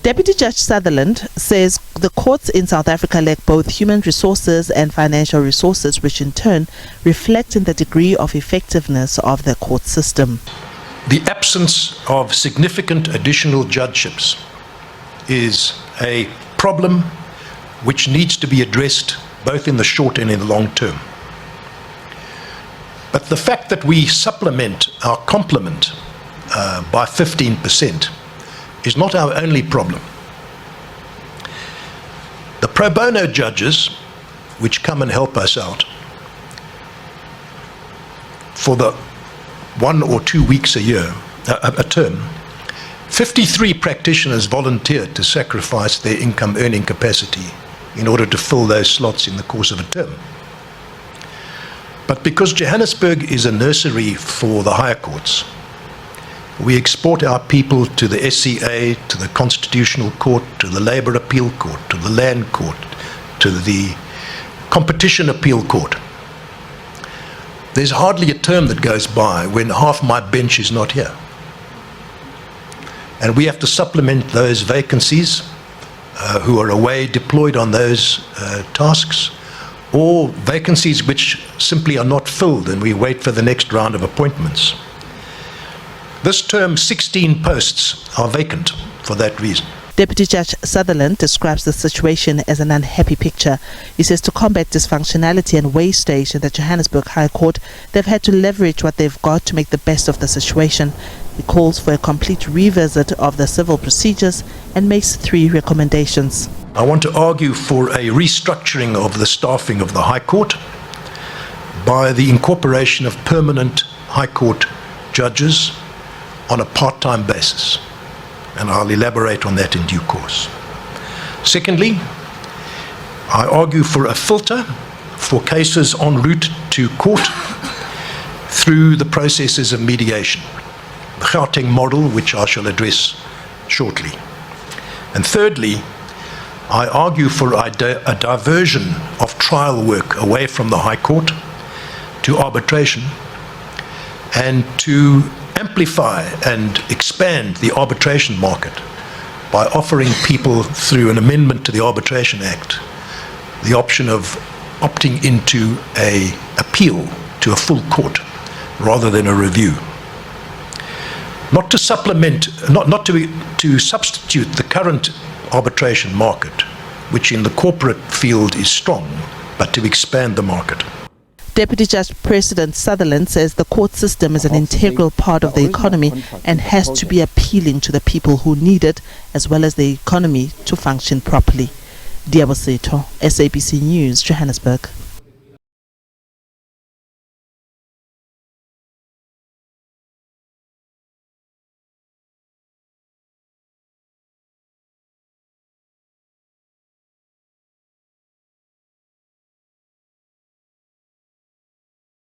Deputy Judge Sutherland says the courts in South Africa lack both human resources and financial resources, which in turn reflect in the degree of effectiveness of the court system. The absence of significant additional judgeships is a problem which needs to be addressed both in the short and in the long term. But the fact that we supplement our complement by 15% is not our only problem. The pro bono judges, which come and help us out for the 1 or 2 weeks a term, 53 practitioners volunteered to sacrifice their income earning capacity in order to fill those slots in the course of a term. But because Johannesburg is a nursery for the higher courts, we export our people to the SCA, to the Constitutional Court, to the Labour Appeal Court, to the Land Court, to the Competition Appeal Court. There's hardly a term that goes by when half my bench is not here. And we have to supplement those vacancies who are away deployed on those tasks, or vacancies which simply are not filled and we wait for the next round of appointments. This term, 16 posts are vacant for that reason. Deputy Judge Sutherland describes the situation as an unhappy picture. He says to combat dysfunctionality and wastage in the Johannesburg High Court, they've had to leverage what they've got to make the best of the situation. He calls for a complete revisit of the civil procedures and makes 3 recommendations. I want to argue for a restructuring of the staffing of the High Court by the incorporation of permanent High Court judges on a part-time basis, and I'll elaborate on that in due course. Secondly, I argue for a filter for cases en route to court through the processes of mediation, the Gauteng model, which I shall address shortly. And thirdly, I argue for a diversion of trial work away from the High Court to arbitration, and to amplify and expand the arbitration market by offering people, through an amendment to the Arbitration Act, the option of opting into an appeal to a full court rather than a review. Not to supplement, not to substitute the current arbitration market, which in the corporate field is strong, but to expand the market. Deputy Judge President Sutherland says the court system is an integral part of the economy and has to be appealing to the people who need it, as well as the economy to function properly. Diaboseto, SABC News, Johannesburg.